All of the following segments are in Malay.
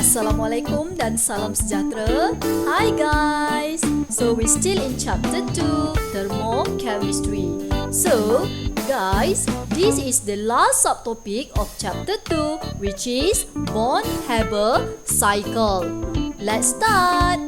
Assalamualaikum dan salam sejahtera. Hi guys. So we still in chapter 2, thermochemistry. So guys, this is the last subtopic of chapter 2, which is Born-Haber cycle. Let's start.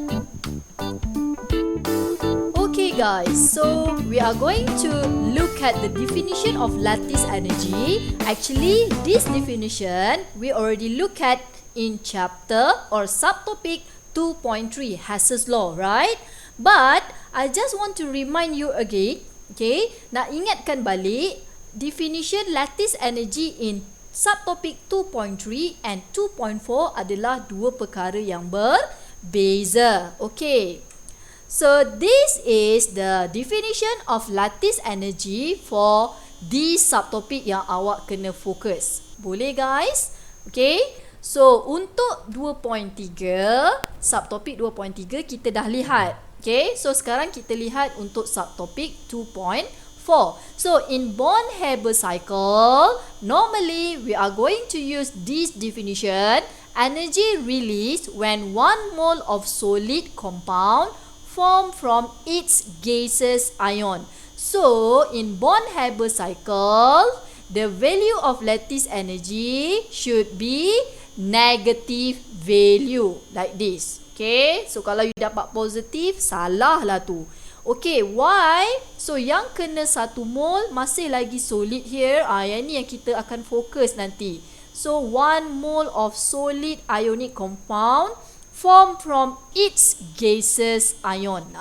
Okay guys, so we are going to look at the definition of lattice energy. Actually, this definition we already look at in chapter or subtopic 2.3, Hess's law, right? But I just want to remind you again, okay? Nak ingatkan balik definition lattice energy in subtopic 2.3 and 2.4 adalah dua perkara yang berbeza. Okay. So this is the definition of lattice energy for this subtopic yang awak kena fokus. Boleh guys? Okay. So untuk 2.3, subtopik 2.3 kita dah lihat. Okay. So sekarang kita lihat untuk subtopik 2.4. So in Born-Haber cycle, normally we are going to use this definition. Energy released when 1 mole of solid compound form from its gaseous ion. So in Born-Haber cycle, the value of lattice energy should be negative value like this. Okay, so kalau you dapat positif, salah lah tu. Okay, why? So yang kena 1 mole masih lagi solid here. Yang ni yang kita akan fokus nanti. So 1 mole of solid ionic compound form from its gaseous ion.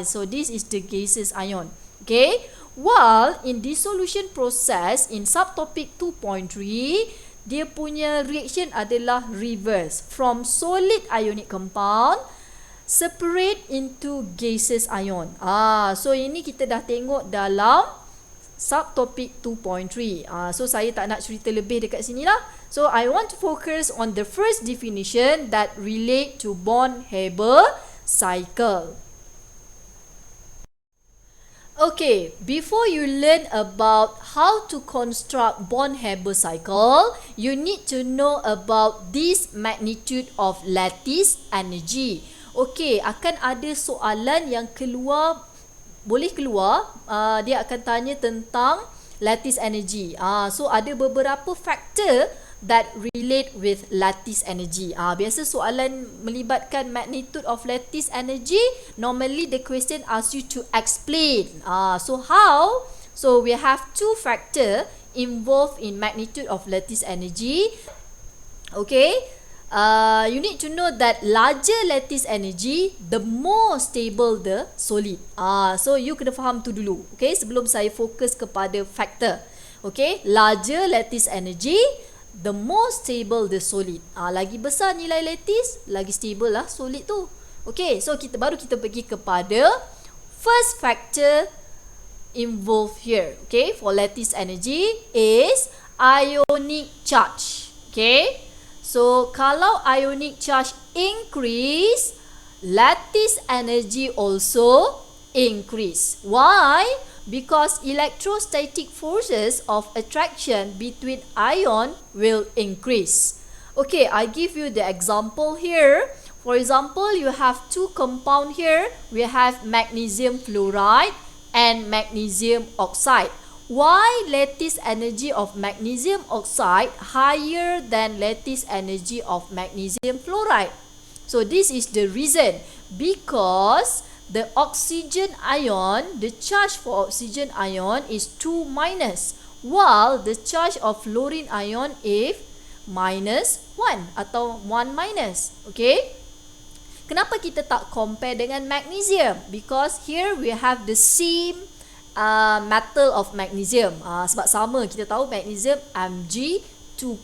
So this is the gaseous ion. Okay, while in dissolution process in subtopic 2.3, dia punya reaction adalah reverse. From solid ionic compound separate into gaseous ion. So ini kita dah tengok dalam subtopic 2.3. So saya tak nak cerita lebih dekat sini lah. So I want to focus on the first definition that relate to Born-Haber cycle. Okay, before you learn about how to construct Born-Haber cycle, you need to know about this magnitude of lattice energy. Okay, akan ada soalan yang boleh keluar, dia akan tanya tentang lattice energy. So ada beberapa faktor that relate with lattice energy. Biasa soalan melibatkan magnitude of lattice energy, normally the question asks you to explain. So how? So we have 2 factor involved in magnitude of lattice energy. Okay, you need to know that larger lattice energy, the more stable the solid. So you kena faham tu dulu. Okay, sebelum saya fokus kepada factor. Okay, larger lattice energy, the more stable the solid. Lagi besar nilai lattice, lagi stable lah solid tu. Okay, so kita pergi kepada first factor involved here. Okay, for lattice energy is ionic charge. Okay, so kalau ionic charge increase, lattice energy also increase. Why? Because electrostatic forces of attraction between ion will increase. Okay, I give you the example here. For example, you have 2 compound here. We have magnesium fluoride and magnesium oxide. Why lattice energy of magnesium oxide higher than lattice energy of magnesium fluoride? So this is the reason. Because the oxygen ion, the charge for oxygen ion is 2 minus, while the charge of fluorine ion is minus 1 atau 1 minus. Okay, kenapa kita tak compare dengan magnesium? Because here we have the same metal of magnesium. Sebab sama, kita tahu magnesium Mg2+.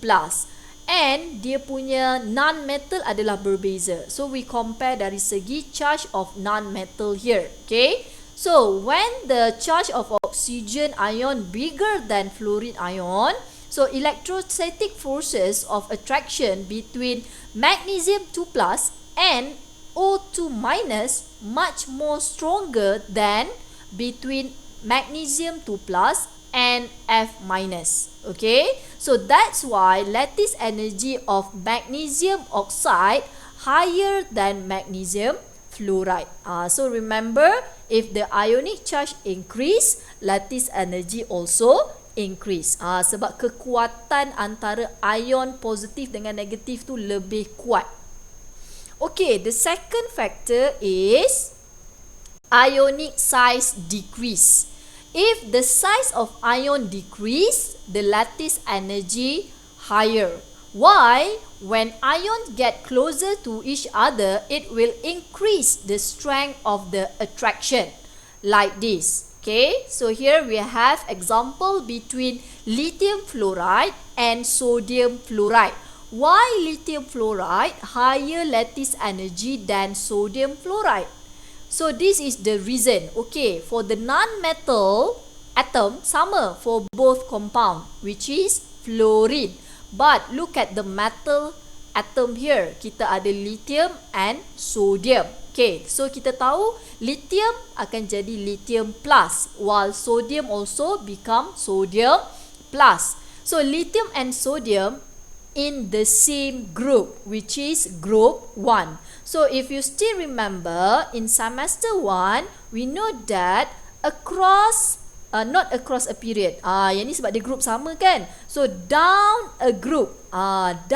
And dia punya non-metal adalah berbeza. So we compare dari segi charge of non-metal here. Okay, so when the charge of oxygen ion bigger than fluorine ion, so electrostatic forces of attraction between magnesium 2+ and O2- much more stronger than between magnesium 2+ and F minus. Okay, so that's why lattice energy of magnesium oxide higher than magnesium fluoride. So remember, if the ionic charge increase, lattice energy also increase. Sebab kekuatan antara ion positif dengan negatif tu lebih kuat. Okay, the second factor is ionic size decrease. If the size of ion decrease, the lattice energy higher. Why? When ions get closer to each other, it will increase the strength of the attraction, like this. Okay, so here we have example between lithium fluoride and sodium fluoride. Why lithium fluoride higher lattice energy than sodium fluoride? So this is the reason. Okay, for the non-metal atom, sama for both compound, which is fluorine. But look at the metal atom here. Kita ada lithium and sodium. Okay, so kita tahu lithium akan jadi lithium plus, while sodium also become sodium plus. So lithium and sodium in the same group, which is group 1. So if you still remember, in semester 1, we know that across, not across a period. Yang ni sebab dia group sama kan? So down a group 1,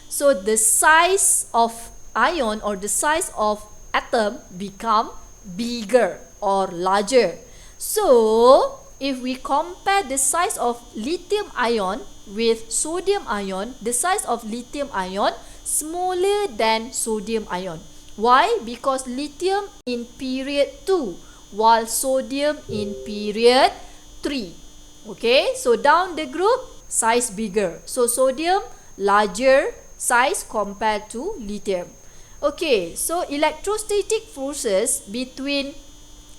so the size of ion or the size of atom become bigger or larger. So if we compare the size of lithium ion with sodium ion, the size of lithium ion smaller than sodium ion. Why? Because lithium in period 2 while sodium in period 3. Okay, so down the group, size bigger. So sodium larger size compared to lithium. Okay, so electrostatic forces between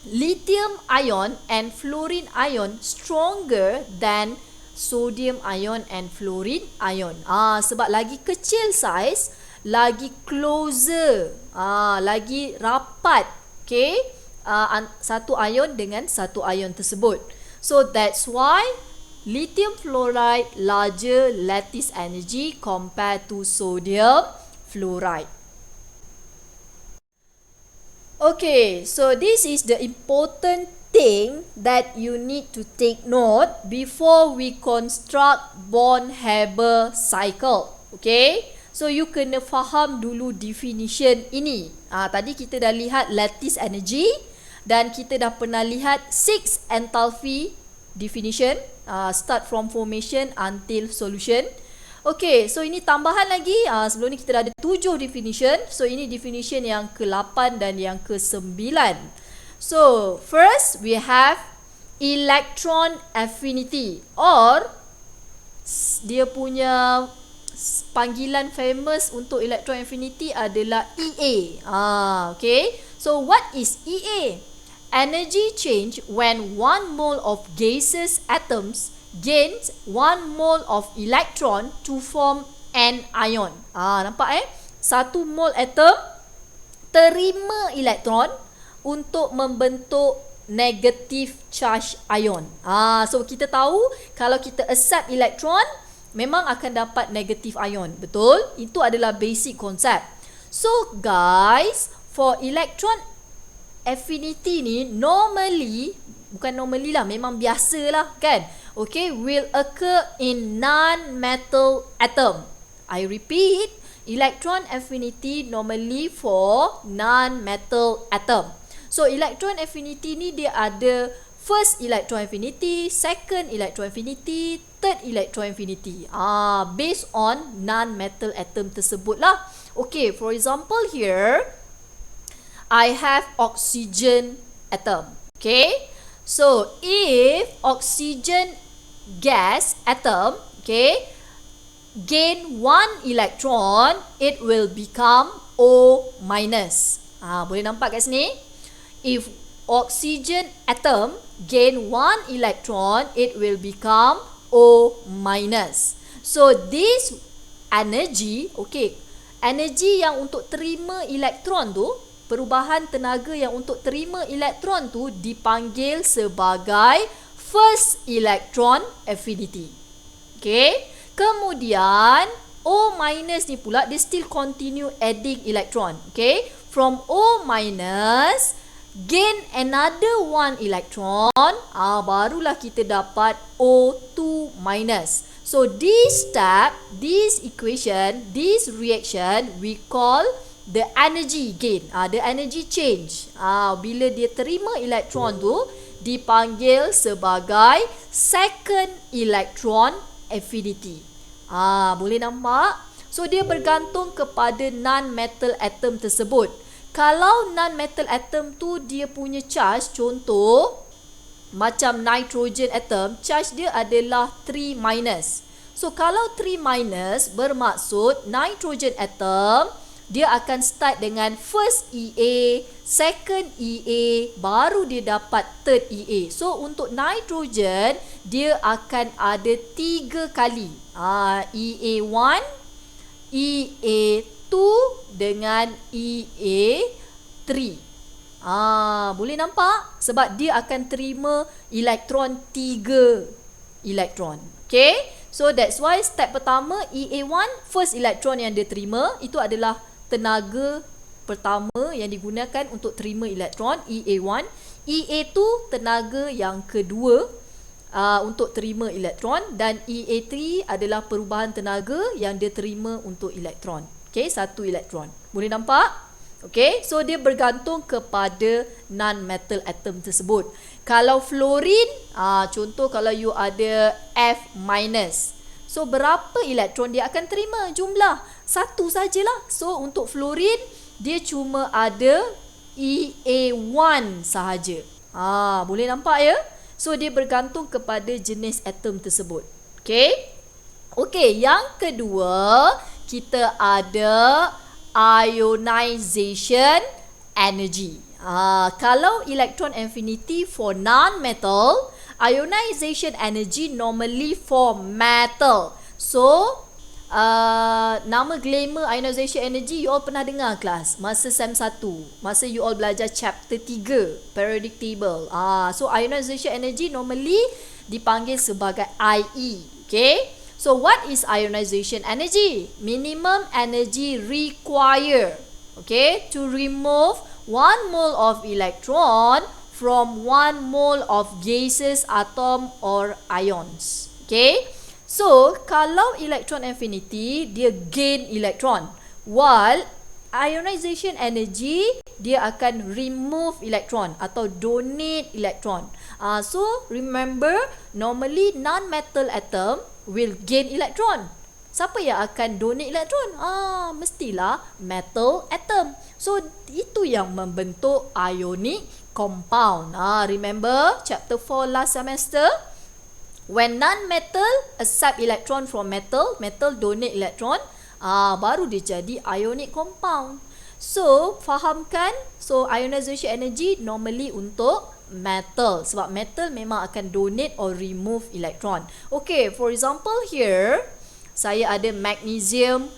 lithium ion and fluorine ion stronger than sodium ion and fluorine ion. Sebab lagi kecil size, lagi closer, lagi rapat, okay, satu ion dengan satu ion tersebut. So that's why lithium fluoride larger lattice energy compared to sodium fluoride. Okay, so this is the important thing that you need to take note before we construct Born-Haber cycle. Okay, so you kena faham dulu definition ini. Tadi kita dah lihat lattice energy dan kita dah pernah lihat 6 enthalpy definition, start from formation until solution. Okay, so ini tambahan lagi. Sebelum ni kita dah ada 7 definition. So ini definition yang ke-8 dan yang ke-9. So first we have electron affinity, or dia punya panggilan famous untuk electron affinity adalah EA. Okay, so what is EA? Energy change when 1 mole of gaseous atoms gains 1 mole of electron to form an ion. Nampak 1 mole atom terima elektron untuk membentuk negative charge ion. So kita tahu kalau kita accept elektron, memang akan dapat negative ion. Betul? Itu adalah basic konsep. So guys, for electron affinity ni normally, bukan normally lah, memang biasalah kan, okay, will occur in non-metal atom. I repeat, electron affinity normally for non-metal atom. So electron affinity ni dia ada first electron affinity, second electron affinity, third electron affinity. Based on non-metal atom tersebut lah. Okay, for example here, I have oxygen atom. Okay, so if oxygen gas atom, okay, gain 1 electron, it will become O minus. Boleh nampak kat sini? If oxygen atom gain 1 electron, it will become O minus. So this energy, okay, energy yang untuk terima elektron tu, perubahan tenaga yang untuk terima elektron tu dipanggil sebagai first electron affinity. Okay. Kemudian O minus ni pula dia still continue adding electron. Okay. From O minus gain another 1 electron, barulah kita dapat O2 minus. So this step, this equation, this reaction we call the energy gain, the energy change. Bila dia terima elektron tu dipanggil sebagai second electron affinity. Boleh nampak? So dia bergantung kepada non-metal atom tersebut. Kalau non-metal atom tu dia punya charge, contoh macam nitrogen atom, charge dia adalah 3 minus. So kalau 3 minus bermaksud nitrogen atom dia akan start dengan first EA, second EA, baru dia dapat third EA. So untuk nitrogen dia akan ada 3 kali. EA1, EA2 dengan EA3. Boleh nampak? Sebab dia akan terima elektron 3 elektron. Okay? So that's why step pertama EA1, first elektron yang dia terima, itu adalah tenaga pertama yang digunakan untuk terima elektron, EA1. EA2 tenaga yang kedua untuk terima elektron, dan EA3 adalah perubahan tenaga yang dia terima untuk elektron. Okay, 1 elektron. Boleh nampak? Okay, so dia bergantung kepada non-metal atom tersebut. Kalau fluorine, contoh kalau you ada F minus, so berapa elektron dia akan terima? Jumlah 1 sajalah. So untuk fluorine dia cuma ada EA1 sahaja. Boleh nampak ya? So dia bergantung kepada jenis atom tersebut. Okay? Okay, yang kedua kita ada ionization energy. Kalau electron affinity for non-metal, ionization energy normally for metal. So nama glamour ionization energy you all pernah dengar kelas masa SEM 1, masa you all belajar chapter 3 periodic table. So ionization energy normally dipanggil sebagai IE. Okay, so what is ionization energy? Minimum energy required, okay, to remove 1 mole of electron from 1 mole of gases, atom or ions. Okay, so kalau electron affinity dia gain electron, while ionization energy dia akan remove electron atau donate electron. So remember, normally non-metal atom will gain electron. Siapa yang akan donate elektron? Mestilah metal atom. So itu yang membentuk ionic compound. Remember chapter 4 last semester? When non-metal accept electron from metal, metal donate electron, baru dia jadi ionic compound. So fahamkan, so ionization energy normally untuk metal, sebab metal memang akan donate or remove electron. Okay, for example here saya ada magnesium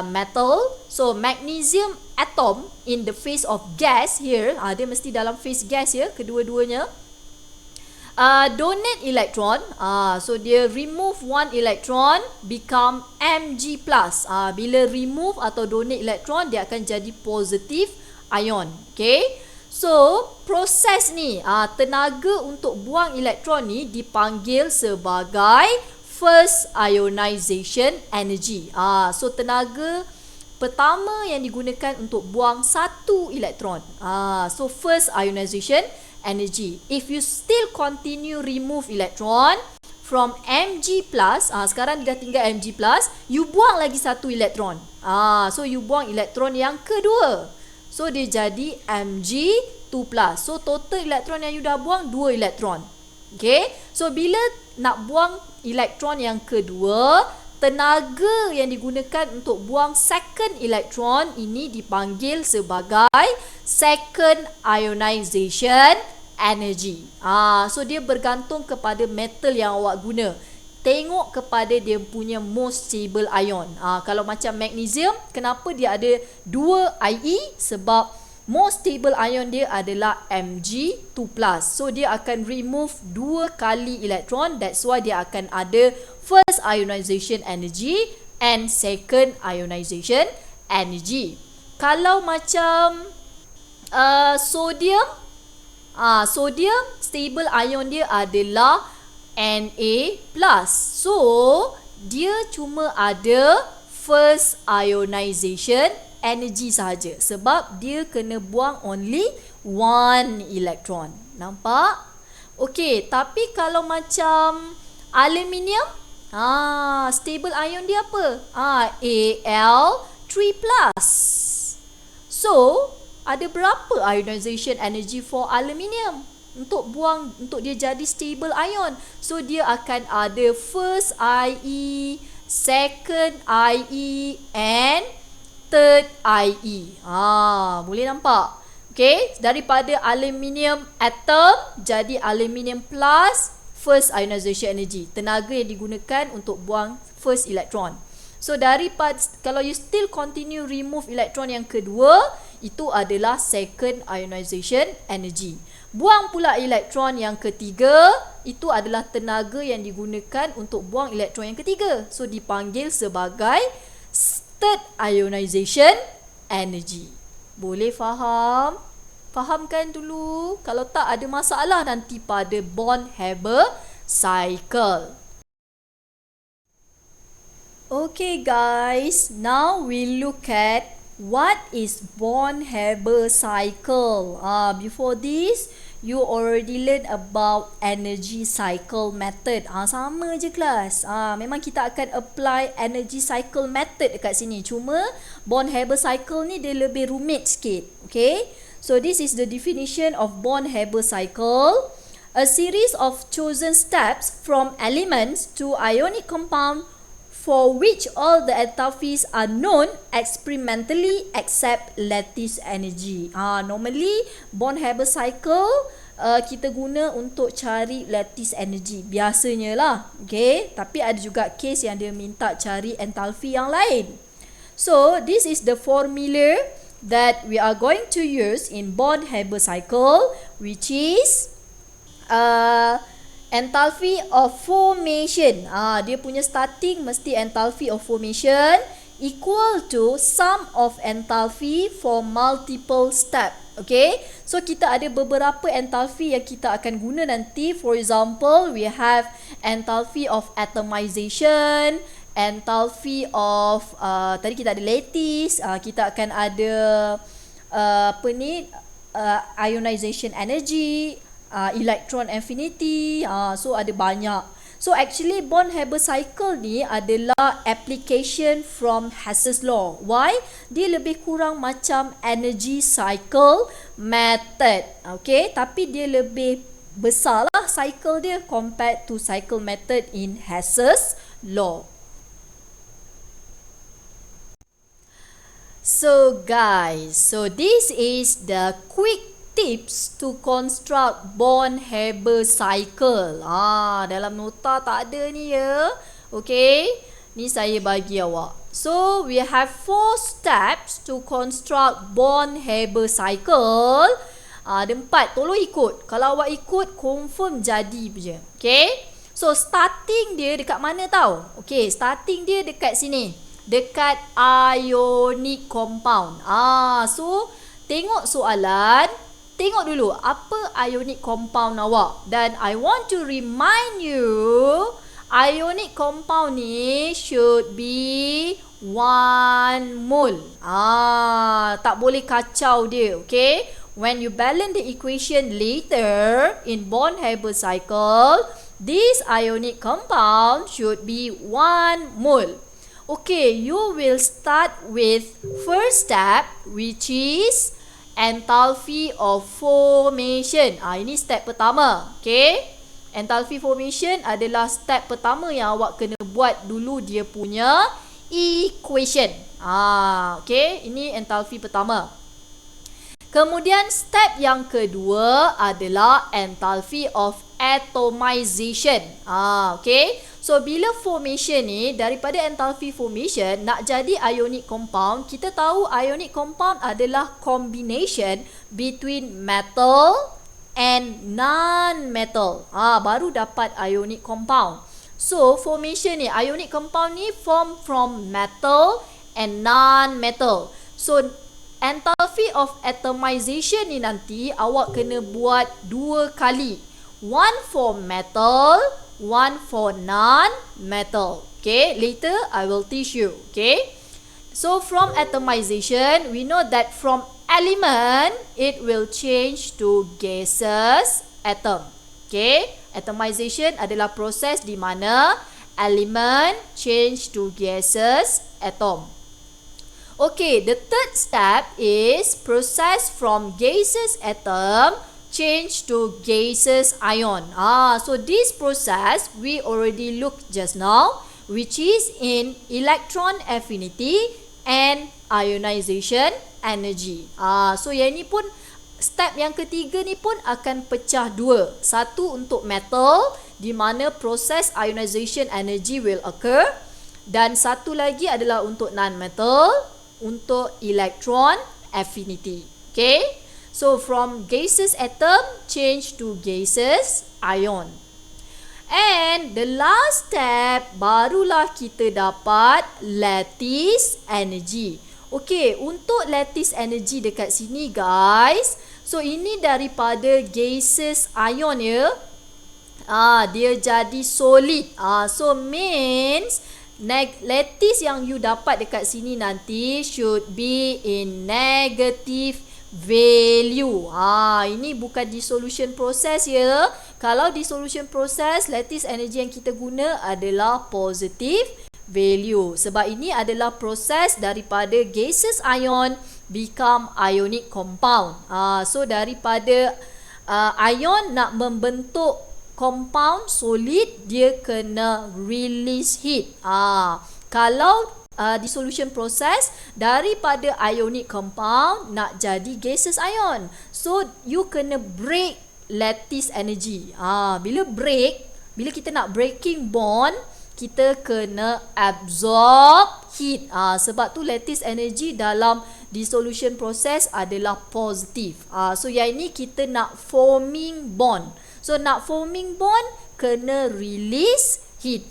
metal. So magnesium atom in the phase of gas here, dia mesti dalam phase gas ya, kedua-duanya. Donate electron, so dia remove 1 electron become Mg+. Bila remove atau donate electron dia akan jadi positive ion. Okay, so proses ni, tenaga untuk buang elektron ni dipanggil sebagai first ionization energy. So tenaga pertama yang digunakan untuk buang 1 elektron. So first ionization energy. If you still continue remove electron from Mg+, sekarang dia dah tinggal Mg+, you buang lagi 1 elektron. So you buang elektron yang kedua. So dia jadi Mg2+. So total elektron yang you dah buang 2 elektron. Okay, so bila nak buang elektron yang kedua, tenaga yang digunakan untuk buang second elektron ini dipanggil sebagai second ionization energy. So dia bergantung kepada metal yang awak guna. Tengok kepada dia punya most stable ion. Kalau macam magnesium, kenapa dia ada 2 IE? Sebab most stable ion dia adalah Mg2+. So dia akan remove 2 kali elektron. That's why dia akan ada first ionization energy and second ionization energy. Kalau macam sodium, sodium stable ion dia adalah Na+. So dia cuma ada first ionization energy sahaja sebab dia kena buang only 1 electron. Nampak? Okey, tapi kalau macam aluminium, stable ion dia apa? Al3+. So, ada berapa ionization energy for aluminium? Untuk dia jadi stable ion. So, dia akan ada first IE, second IE and third IE. Boleh nampak? Okay, daripada aluminium atom jadi aluminium plus first ionization energy. Tenaga yang digunakan untuk buang first electron. So daripada, kalau you still continue remove electron yang kedua, itu adalah second ionization energy. Buang pula elektron yang ketiga, itu adalah tenaga yang digunakan untuk buang elektron yang ketiga. So dipanggil sebagai third ionization energy. Boleh faham? Fahamkan dulu. Kalau tak ada masalah nanti pada Born-Haber cycle. Okay guys, now we look at what is Born-Haber cycle. Before this, you already learn about energy cycle method. Sama je kelas. Memang kita akan apply energy cycle method dekat sini. Cuma Born-Haber cycle ni dia lebih rumit sikit. Okay. So this is the definition of Born-Haber cycle. A series of chosen steps from elements to ionic compound for which all the enthalpies are known experimentally except lattice energy. Normally Born-Haber cycle kita guna untuk cari lattice energy biasanya lah. Okay, tapi ada juga case yang dia minta cari enthalpy yang lain. So this is the formula that we are going to use in Born-Haber cycle, which is enthalpy of formation. Dia punya starting mesti enthalpy of formation equal to sum of enthalpy for multiple step. Okay, so kita ada beberapa enthalpy yang kita akan guna nanti. For example, we have enthalpy of atomization, enthalpy of tadi kita ada lattice, kita akan ada ionization energy, electron affinity. So ada banyak. So actually Born-Haber cycle ni adalah application from Hess's law. Why? Dia lebih kurang macam energy cycle method. Okay, tapi dia lebih besar lah cycle dia compared to cycle method in Hess's law. So guys, so this is the quick tips to construct Born-Haber cycle. Dalam nota tak ada ni ya. Okay, ni saya bagi awak. So we have 4 steps to construct Born-Haber cycle. Ada 4, tolong ikut. Kalau awak ikut, confirm jadi je. Okay, so starting dia dekat mana tau? Okay, starting dia dekat sini, dekat ionic compound. So tengok soalan, tengok dulu apa ionic compound awak. Dan I want to remind you, ionic compound ni should be 1 mole. Tak boleh kacau dia. Okay, when you balance the equation later in Born-Haber cycle, this ionic compound should be 1 mole. Okay, you will start with first step, which is enthalpy of formation. Ini step pertama. Okay, enthalpy formation adalah step pertama yang awak kena buat dulu dia punya equation. Okay, ini enthalpy pertama. Kemudian step yang kedua adalah enthalpy of atomization. Okay. So bila formation ni, daripada enthalpy formation nak jadi ionic compound, kita tahu ionic compound adalah combination between metal and non-metal. Baru dapat ionic compound. So formation ni, ionic compound ni form from metal and non-metal. So enthalpy of atomization ni nanti awak kena buat 2 kali. One for metal, one for non-metal. Okay, later I will teach you. Okay, so from atomization, we know that from element, it will change to gaseous atom. Okay, atomization adalah proses di mana element change to gaseous atom. Okay, the third step is process from gaseous atom change to gaseous ion. So this process we already looked just now, which is in electron affinity and ionization energy. So yang ni pun step yang ketiga ni pun akan pecah dua. Satu untuk metal di mana proses ionization energy will occur, dan satu lagi adalah untuk non-metal untuk electron affinity. Okay? So from gaseous atom change to gaseous ion. And the last step barulah kita dapat lattice energy. Okay, untuk lattice energy dekat sini guys, so ini daripada gaseous ion ya. Dia jadi solid. So means lattice yang you dapat dekat sini nanti should be in negative value. Ini bukan dissolution process ya. Kalau dissolution process, lattice energy yang kita guna adalah positive value. Sebab ini adalah proses daripada gaseous ion become ionic compound. So daripada ion nak membentuk compound solid, dia kena release heat. Kalau dissolution process daripada ionic compound nak jadi gaseous ion, so you kena break lattice energy. Bila kita nak breaking bond, kita kena absorb heat. Sebab tu lattice energy dalam dissolution process adalah positif. So yang ini kita nak forming bond. So nak forming bond kena release heat.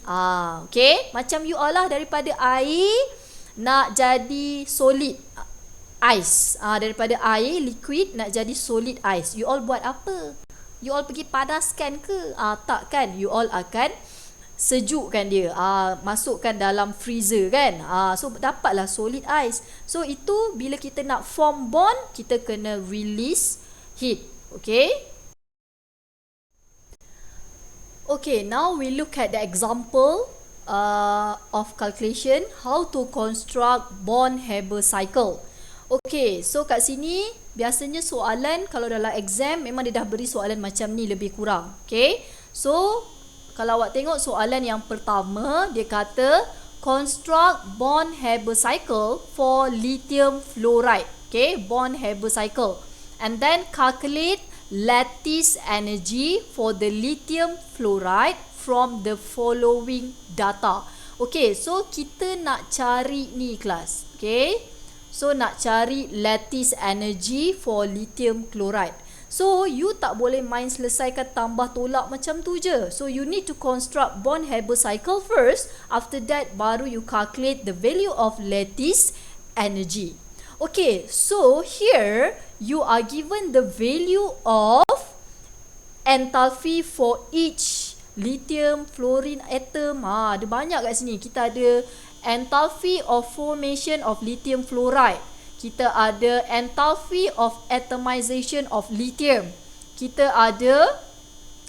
Okay, macam you all lah, daripada air nak jadi solid ice. Daripada air liquid nak jadi solid ice, you all buat apa? You all pergi padaskan ke? Tak kan, you all akan sejukkan dia, masukkan dalam freezer kan. So dapatlah solid ice. So itu bila kita nak form bond, kita kena release heat. Okay. Okay, now we look at the example of calculation how to construct Born-Haber cycle. Okay, so kat sini biasanya soalan kalau dalam exam memang dia dah beri soalan macam ni lebih kurang. Okay, so kalau awak tengok soalan yang pertama, dia kata construct Born-Haber cycle for lithium fluoride. Okay, Born-Haber cycle, and then calculate lattice energy for the lithium fluoride from the following data. Okay, so kita nak cari ni kelas. Okay, so nak cari lattice energy for lithium chloride. So you tak boleh main selesaikan tambah tolak macam tu je. So you need to construct Born-Haber cycle first. After that baru you calculate the value of lattice energy. Okay, so here you are given the value of enthalpy for each lithium fluorine atom. Ada banyak kat sini. Kita ada enthalpy of formation of lithium fluoride. Kita ada enthalpy of atomization of lithium. Kita ada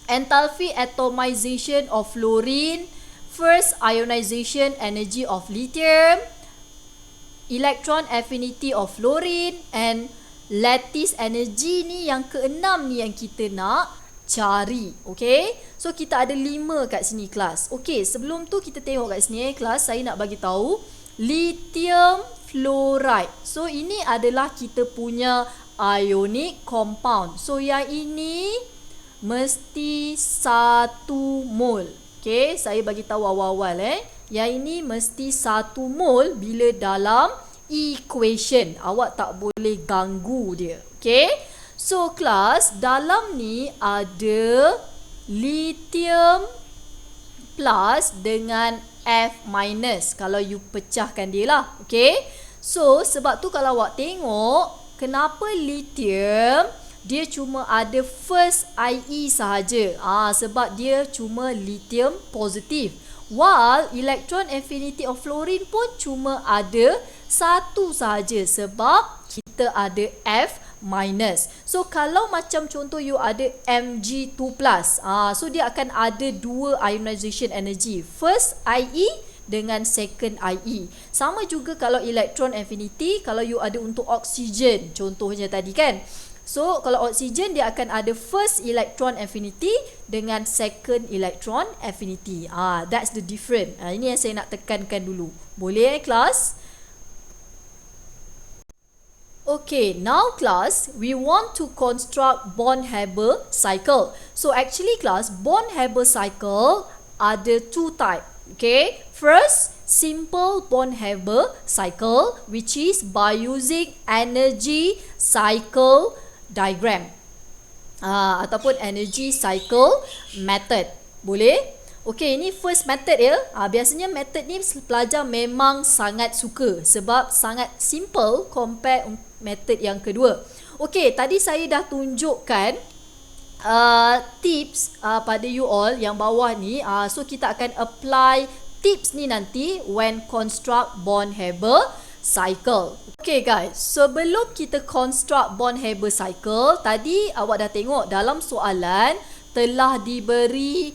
enthalpy atomization of fluorine, first ionization energy of lithium, electron affinity of fluorine, and lattice energy ni yang keenam ni yang kita nak cari. Okay, so kita ada 5 kat sini kelas. Okay, sebelum tu kita tengok kat sini kelas, saya nak bagi tahu lithium fluoride. So ini adalah kita punya ionic compound. So yang ini mesti 1 mol. Okey, saya bagi tahu awal-awal Yang ini mesti 1 mol bila dalam equation. Awak tak boleh ganggu dia. Okey. So kelas, dalam ni ada lithium plus dengan F minus kalau you pecahkan dia lah. Okey. So sebab tu kalau awak tengok kenapa lithium dia cuma ada first IE sahaja. Sebab dia cuma lithium positif. While electron affinity of fluorine pun cuma ada satu sahaja sebab kita ada F minus. So kalau macam contoh you ada Mg2+, so dia akan ada dua ionization energy. First IE dengan second IE. Sama juga kalau electron affinity, kalau you ada untuk oksigen contohnya tadi kan. So kalau oksigen dia akan ada first electron affinity dengan second electron affinity. That's the difference. Ini yang saya nak tekankan dulu. Boleh kelas? Okay, now class, we want to construct Born-Haber cycle. So actually class, Born-Haber cycle ada two type. Okay, first, simple Born-Haber cycle, which is by using energy cycle diagram ataupun energy cycle method. Boleh? Okay, ini first method ya. Biasanya method ni pelajar memang sangat suka sebab sangat simple compare method yang kedua. Okay, tadi saya dah tunjukkan tips pada you all yang bawah ni. So kita akan apply tips ni nanti when construct Born-Haber cycle. Okay guys, sebelum kita construct Born-Haber cycle, tadi awak dah tengok dalam soalan telah diberi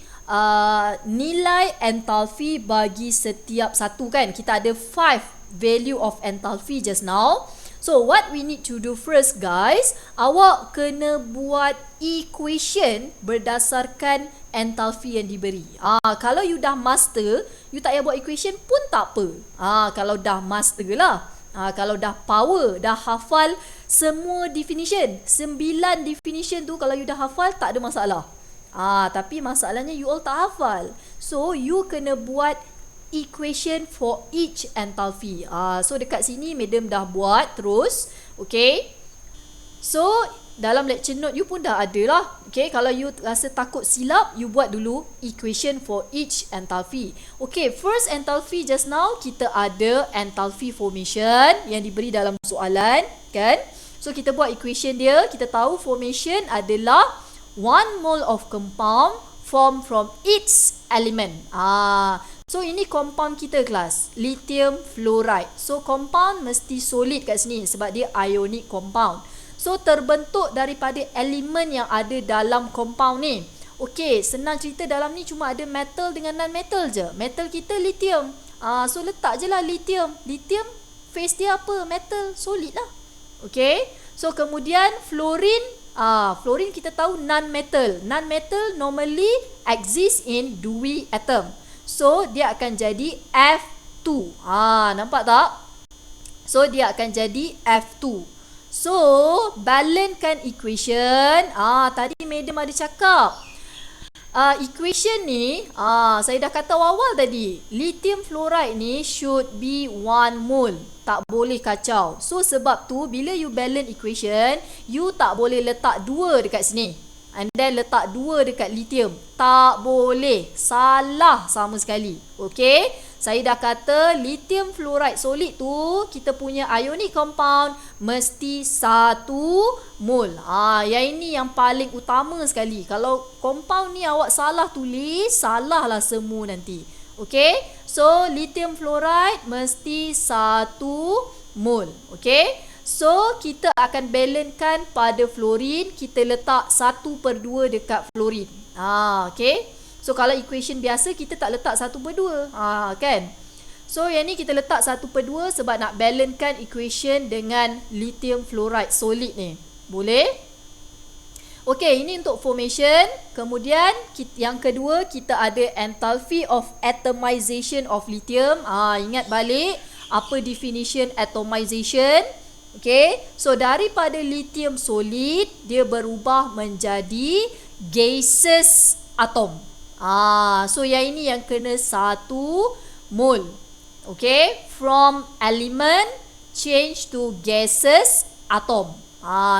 nilai enthalpy bagi setiap satu kan. Kita ada 5 value of enthalpy just now. So what we need to do first guys, awak kena buat equation berdasarkan enthalpy yang diberi. Kalau you dah master, you tak payah buat equation pun tak apa. Kalau dah master lah. Kalau dah power, dah hafal semua definition, 9 definition tu kalau you dah hafal tak ada masalah. Tapi masalahnya you all tak hafal. So you kena buat equation for each enthalpy. So dekat sini madam dah buat terus. Okay. So dalam lecture note you pun dah ada lah. Okay, kalau you rasa takut silap, you buat dulu equation for each enthalpy. Okay, first enthalpy just now kita ada enthalpy formation yang diberi dalam soalan kan. So kita buat equation dia, kita tahu formation adalah 1 mole of compound formed from each element. So ini compound kita kelas, lithium fluoride. So compound mesti solid kat sini sebab dia ionic compound. So terbentuk daripada elemen yang ada dalam compound ni. Okey, senang cerita dalam ni cuma ada metal dengan non-metal je. Metal kita lithium. So letak je lah lithium. Lithium phase dia apa? Metal, solid lah. Okey. So kemudian fluorine. Fluorine kita tahu non-metal. Non-metal normally exist in Dewey atom. So dia akan jadi F2. Nampak tak? So dia akan jadi F2. So, balancekan equation. Tadi madam ada cakap. Equation ni, saya dah kata awal tadi. Lithium fluoride ni should be 1 mole. Tak boleh kacau. So, sebab tu, bila you balance equation, you tak boleh letak 2 dekat sini. And then letak 2 dekat lithium. Tak boleh. Salah sama sekali. Okay? Saya dah kata lithium fluoride solid tu kita punya ionic compound mesti 1 mol. Yang ini yang paling utama sekali. Kalau compound ni awak salah tulis, salahlah semua nanti. Okay? So lithium fluoride mesti 1 mol. Okay? So kita akan balancekan pada fluorine, kita letak 1/2 dekat fluorine. Okay? So kalau equation biasa kita tak letak 1/2. Kan? So yang ni kita letak 1/2 sebab nak balancekan equation dengan lithium fluoride solid ni. Boleh? Okey, ini untuk formation. Kemudian yang kedua kita ada enthalpy of atomization of lithium. Ingat balik apa definition atomization? Okey, so daripada lithium solid dia berubah menjadi gaseous atom. So yang ini yang kena 1 mol. Okay, from element change to gaseous atom.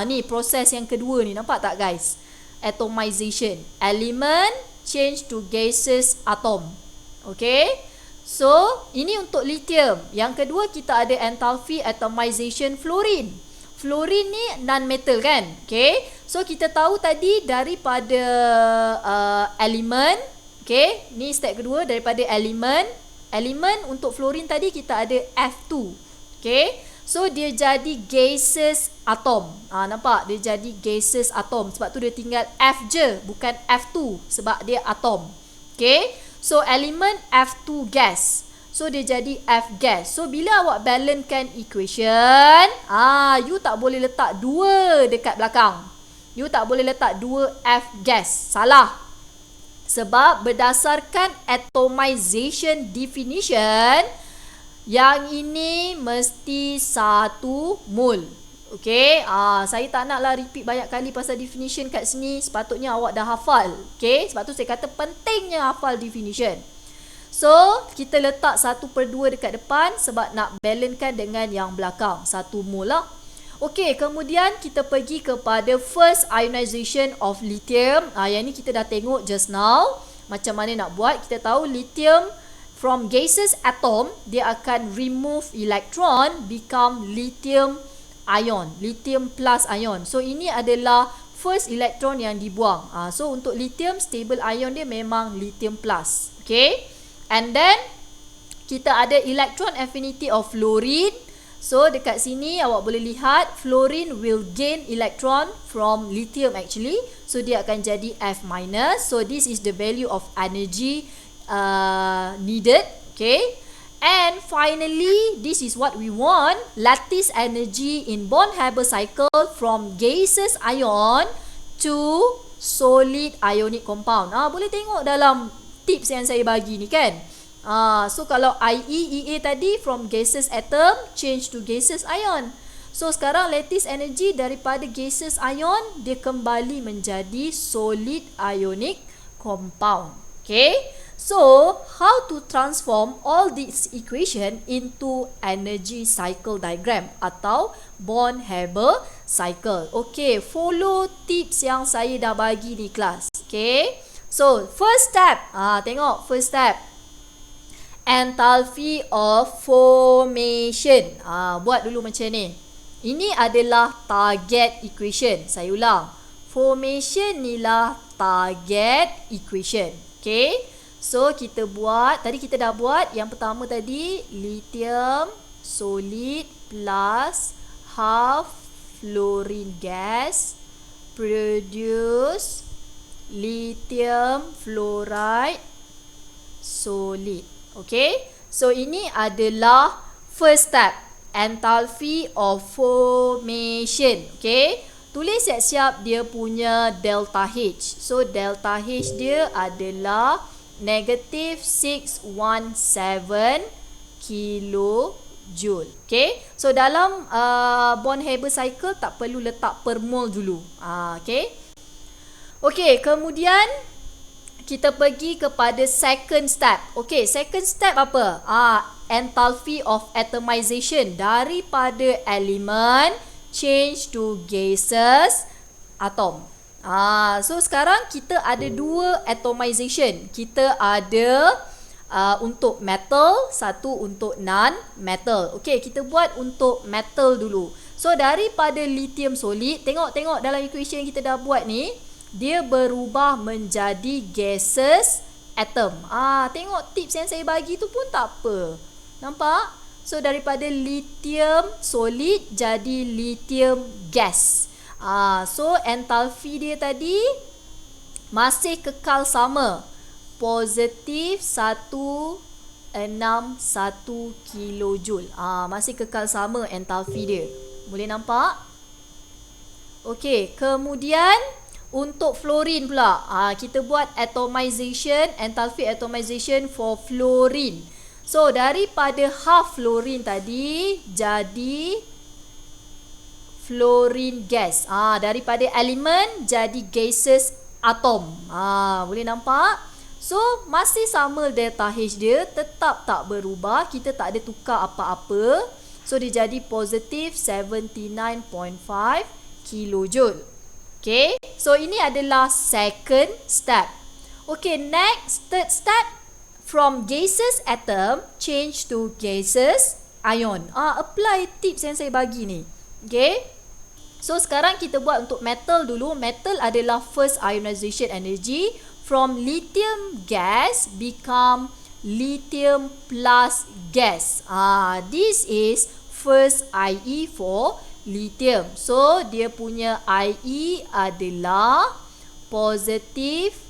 Ni proses yang kedua ni, nampak tak guys? Atomization. Element change to gaseous atom. Okay, so ini untuk lithium. Yang kedua kita ada enthalpy atomization fluorine. Fluorine ni non-metal kan? Okay, so kita tahu tadi daripada elemen. Okay, ni step kedua daripada elemen. Elemen untuk fluorine tadi kita ada F2. Okay, so dia jadi gaseous atom. Nampak? Dia jadi gaseous atom. Sebab tu dia tinggal F je, bukan F2. Sebab dia atom. Okay, so elemen F2 gas. So dia jadi F gas. So bila awak balancekan equation, you tak boleh letak 2 dekat belakang. You tak boleh letak 2 F gas. Salah. Sebab berdasarkan atomization definition, yang ini mesti 1 mol. Okay, saya tak naklah repeat banyak kali pasal definition kat sini. Sepatutnya awak dah hafal. Okay, sebab tu saya kata pentingnya hafal definition. So, kita letak 1/2 dekat depan sebab nak balancekan dengan yang belakang. 1 mol lah. Okey, kemudian kita pergi kepada first ionization of lithium. Yang ni kita dah tengok just now. Macam mana nak buat. Kita tahu lithium from gaseous atom, dia akan remove electron, become lithium ion. Lithium plus ion. So, ini adalah first electron yang dibuang. So, untuk lithium, stable ion dia memang lithium plus. Okay. And then kita ada electron affinity of fluorine. So dekat sini awak boleh lihat fluorine will gain electron from lithium actually. So dia akan jadi F minus. So this is the value of energy needed. Okay. And finally, this is what we want. Lattice energy in Born-Haber cycle from gaseous ion to solid ionic compound. Boleh tengok dalam tips yang saya bagi ni kan. So kalau IE, EA tadi from gaseous atom change to gaseous ion. So sekarang lattice energy daripada gaseous ion dia kembali menjadi solid ionic compound. Okay. So how to transform all this equation into energy cycle diagram atau Born-Haber cycle. Okay, follow tips yang saya dah bagi di kelas. Okay. So, first step. Tengok first step. Enthalpy of formation. Buat dulu macam ni. Ini adalah target equation. Saya ulang. Formation ni lah target equation. Okay. So, kita buat. Tadi kita dah buat. Yang pertama tadi. Lithium solid plus half fluorine gas produce lithium fluoride solid. Okay. So ini adalah first step. Enthalpy of formation. Okay. Tulis siap-siap dia punya delta H. So delta H dia adalah negative 617 kilojoule. Okay. So dalam Born-Haber cycle tak perlu letak per mol dulu. Okay. Okey, kemudian kita pergi kepada second step. Okey, second step apa? Enthalpy of atomization daripada elemen change to gaseous atom. So sekarang kita ada 2 atomization. Kita ada untuk metal, satu untuk non-metal. Okey, kita buat untuk metal dulu. So daripada lithium solid, tengok dalam equation yang kita dah buat ni, dia berubah menjadi gaseous atom. Tengok tips yang saya bagi tu pun tak apa. Nampak? So daripada lithium solid jadi lithium gas. So enthalpy dia tadi masih kekal sama. Positif 161 kilojoule. Masih kekal sama enthalpy dia. Boleh nampak? Okey, kemudian untuk fluorine pula, kita buat atomization, enthalpy atomization for fluorine. So, daripada half fluorine tadi, jadi fluorine gas. Daripada elemen, jadi gaseous atom. Boleh nampak? So, masih sama delta H dia, tetap tak berubah. Kita tak ada tukar apa-apa. So, dia jadi positif 79.5 kilojoule. Okay, so ini adalah second step. Okay, next, third step. From gaseous atom, change to gaseous ion. Apply tips yang saya bagi ni. Okay, so sekarang kita buat untuk metal dulu. Metal adalah first ionization energy. From lithium gas become lithium plus gas. This is first IE for lithium. So dia punya IE adalah positif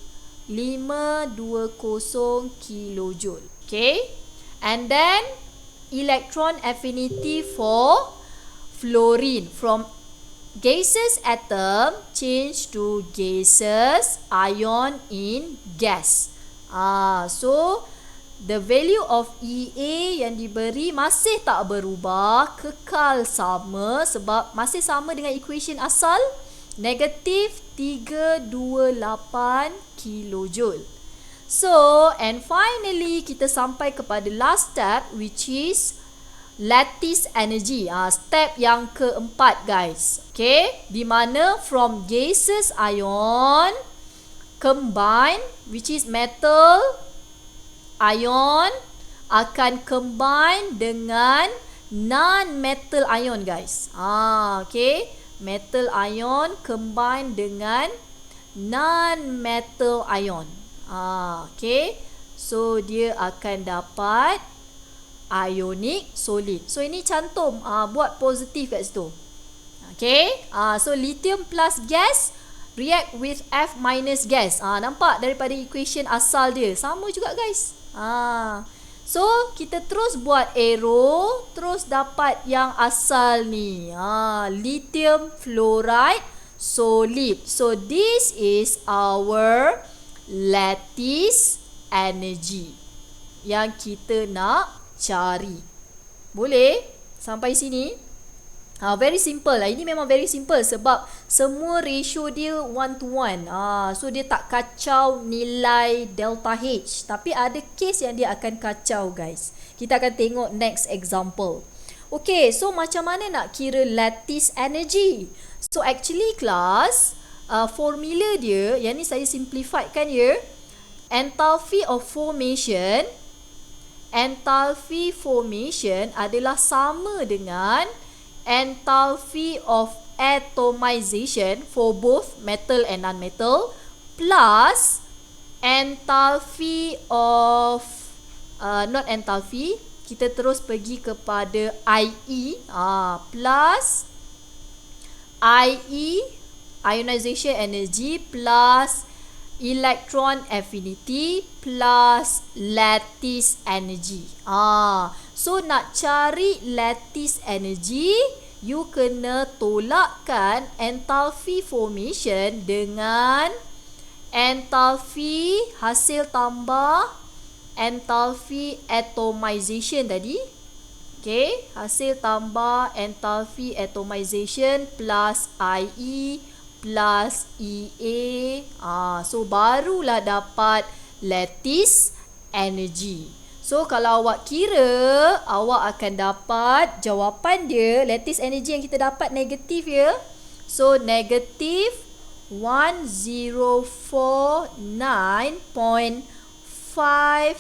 520 kilojoule. Okay, and then electron affinity for fluorine. From gaseous atom change to gaseous ion in gas. So the value of EA yang diberi masih tak berubah, kekal sama sebab masih sama dengan equation asal, negatif 328 kilojoule. So, and finally kita sampai kepada last step, which is lattice energy. Step yang keempat, guys. Okay, di mana from gaseous ion combine, which is metal ion akan combine dengan non-metal ion, guys. Okay, metal ion combine dengan non-metal ion. Okay, so dia akan dapat ionic solid. So ini cantum, buat positif kat situ. Okay, so lithium plus gas react with F minus gas. Nampak daripada equation asal dia sama juga, guys. So kita terus buat arrow, terus dapat yang asal ni, lithium fluoride solid. So this is our lattice energy yang kita nak cari. Boleh? Sampai sini? Very simple lah. Ini memang very simple sebab semua ratio dia 1 to 1. So dia tak kacau nilai delta H. Tapi ada case yang dia akan kacau, guys. Kita akan tengok next example. Okay, so macam mana nak kira lattice energy? So actually class, formula dia, yang ni saya simplified kan ya. Enthalpy of formation. Enthalpy formation adalah sama dengan enthalpy of atomization for both metal and non-metal plus enthalpy of not enthalpy, kita terus pergi kepada IE plus IE ionization energy plus electron affinity plus lattice energy. So nak cari lattice energy, you kena tolakkan enthalpy formation dengan enthalpy hasil tambah enthalpy atomization tadi. Okay, hasil tambah enthalpy atomization plus IE plus EA. So barulah dapat lattice energy. So kalau awak kira, awak akan dapat jawapan dia, lattice energy yang kita dapat negatif ya. So negatif 1049.5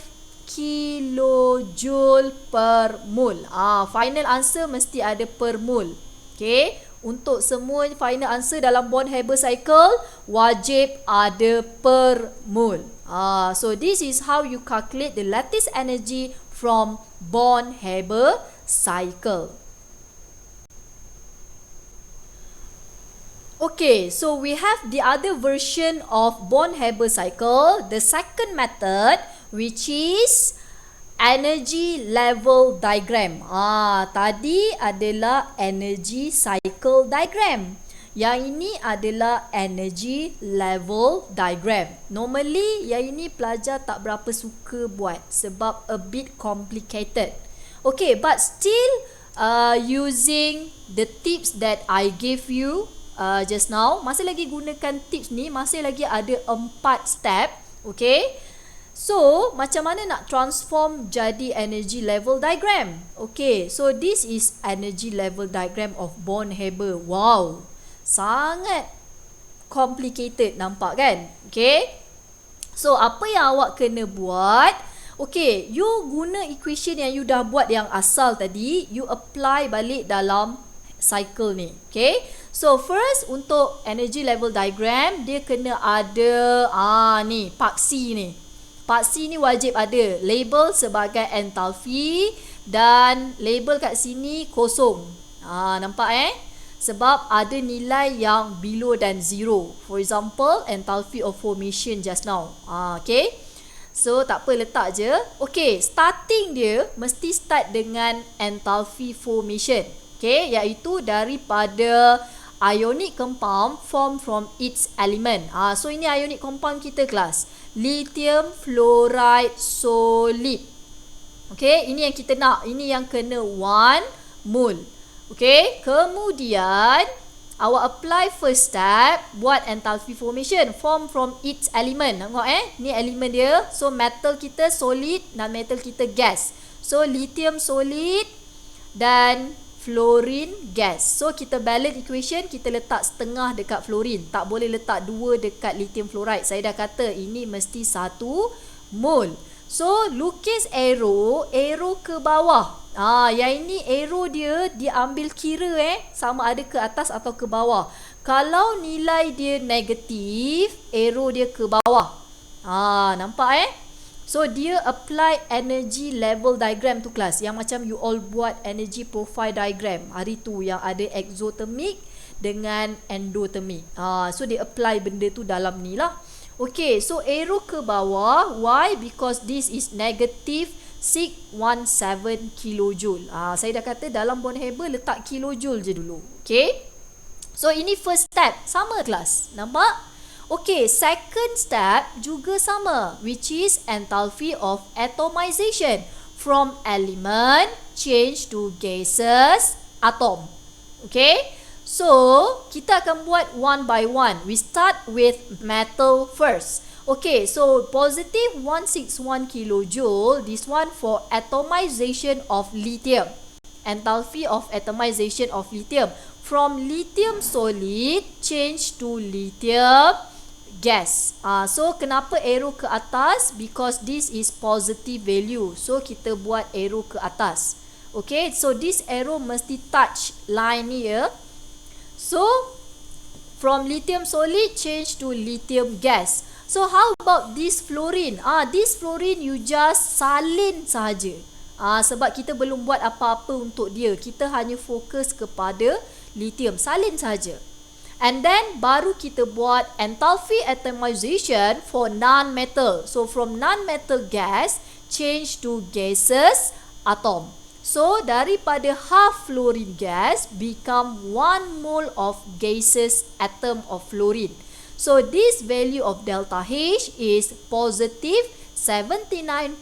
kilojoule per mole. Final answer mesti ada per mole. Okay, untuk semua final answer dalam Born-Haber cycle wajib ada per mole. So this is how you calculate the lattice energy from Born-Haber cycle. Okay, so we have the other version of Born-Haber cycle, the second method, which is energy level diagram. Tadi adalah energy cycle diagram. Yang ini adalah energy level diagram. Normally yang ini pelajar tak berapa suka buat sebab a bit complicated. Okay, but still using the tips that I gave you, just now, masih lagi gunakan tips ni, masih lagi ada 4 step. Okay, so macam mana nak transform jadi energy level diagram? Okay, so this is energy level diagram of Born-Haber. Wow, sangat complicated nampak kan? Okay, so apa yang awak kena buat? Okay, you guna equation yang you dah buat yang asal tadi, you apply balik dalam cycle ni. Okay, so first untuk energy level diagram, dia kena ada ni paksi ni. Paksi ni wajib ada label sebagai enthalpy dan label kat sini kosong. Nampak sebab ada nilai yang below than zero. For example, enthalpy of formation just now. Okay, so tak apa, letak je. Okay, starting dia mesti start dengan enthalpy formation. Okay, iaitu daripada ionic compound form from its element. So ini ionic compound kita kelas. Lithium fluoride solid. Okay, ini yang kita nak. Ini yang kena 1 mol. Okay, kemudian awak apply first step, buat enthalpy formation, form from its element. Tengok ni elemen dia. So metal kita solid, non-metal kita gas. So lithium solid dan fluorine gas. So kita balance equation, kita letak setengah dekat fluorine. Tak boleh letak 2 dekat lithium fluoride. Saya dah kata ini mesti 1 mol. So lukis arrow ke bawah. Yang ini arrow dia ambil kira sama ada ke atas atau ke bawah. Kalau nilai dia negatif, arrow dia ke bawah. Nampak So dia apply energy level diagram tu kelas. Yang macam you all buat energy profile diagram hari tu, yang ada exothermic dengan endothermic. So dia apply benda tu dalam ni lah. Okay, so arrow ke bawah. Why? Because this is negative 617 kilojoule. Saya dah kata dalam Born-Haber letak kilojoule je dulu. Okay, so ini first step. Sama kelas, nampak? Okay, second step juga sama, which is enthalpy of atomization from element change to gases atom. Okay, so kita akan buat one by one. We start with metal first. Okay, so positive 161 kilojoule, this one for atomization of lithium. Enthalpy of atomization of lithium from lithium solid change to lithium gas. So kenapa arrow ke atas? Because this is positive value. So kita buat arrow ke atas. Okay, so this arrow mesti touch line ni ya. So from lithium solid change to lithium gas. So how about this fluorine? This fluorine you just salin sahaja. Sebab kita belum buat apa-apa untuk dia. Kita hanya fokus kepada lithium, salin sahaja. And then baru kita buat enthalpy atomization for non-metal. So from non-metal gas change to gases atom. So daripada half fluorine gas become 1 mole of gases atom of fluorine. So this value of delta H is positive 79.5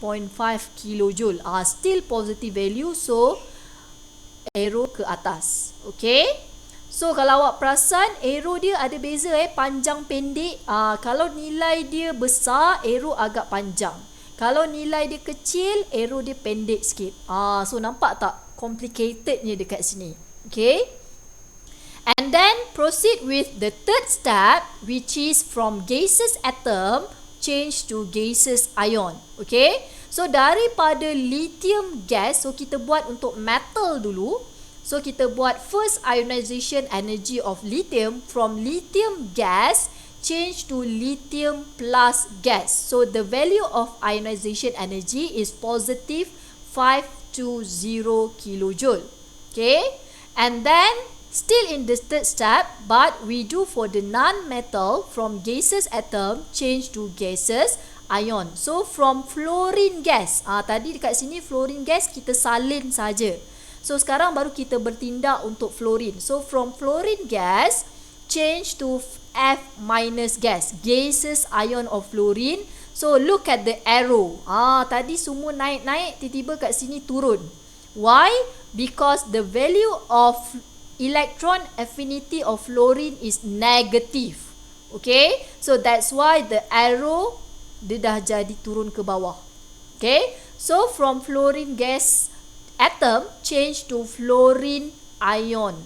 kilojoule. Still positive value, so arrow ke atas. Okay, so kalau awak perasan arrow dia ada beza panjang pendek. Kalau nilai dia besar, arrow agak panjang. Kalau nilai dia kecil, arrow dia pendek sikit. So nampak tak complicatednya dekat sini. Okay, and then proceed with the third step, which is from gaseous atom change to gaseous ion. Okay, so daripada lithium gas, so kita buat untuk metal dulu. So kita buat first ionization energy of lithium from lithium gas change to lithium plus gas. So the value of ionization energy is positive 520 kilojoule. Okay, and then still in the third step, but we do for the non-metal from gaseous atom change to gaseous ion. So from fluorine gas, tadi dekat sini fluorine gas kita salin saja. So sekarang baru kita bertindak untuk fluorine. So from fluorine gas change to F minus gas, gaseous ion of fluorine. So look at the arrow. Tadi semua naik-naik, tiba-tiba kat sini turun. Why? Because the value of electron affinity of fluorine is negative. Okay, so that's why the arrow dia dah jadi turun ke bawah. Okay, so from fluorine gas atom change to fluorine ion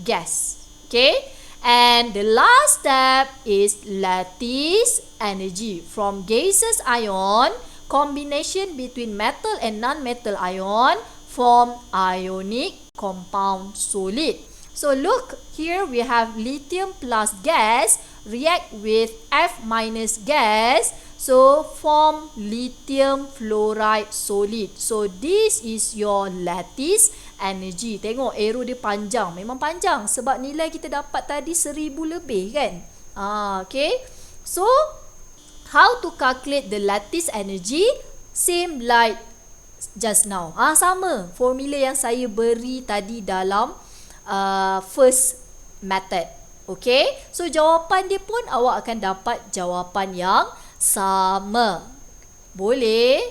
gas. Okay, and the last step is lattice energy. From gaseous ion, combination between metal and non-metal ion form ionic compound solid. So look, here we have lithium plus gas react with F minus gas, so form lithium fluoride solid. So this is your lattice energy. Tengok arrow dia panjang, memang panjang sebab nilai kita dapat tadi 1000 lebih kan. Okay, so how to calculate the lattice energy? Same like just now. Sama formula yang saya beri tadi dalam first method. Okay, so jawapan dia pun awak akan dapat jawapan yang sama. Boleh?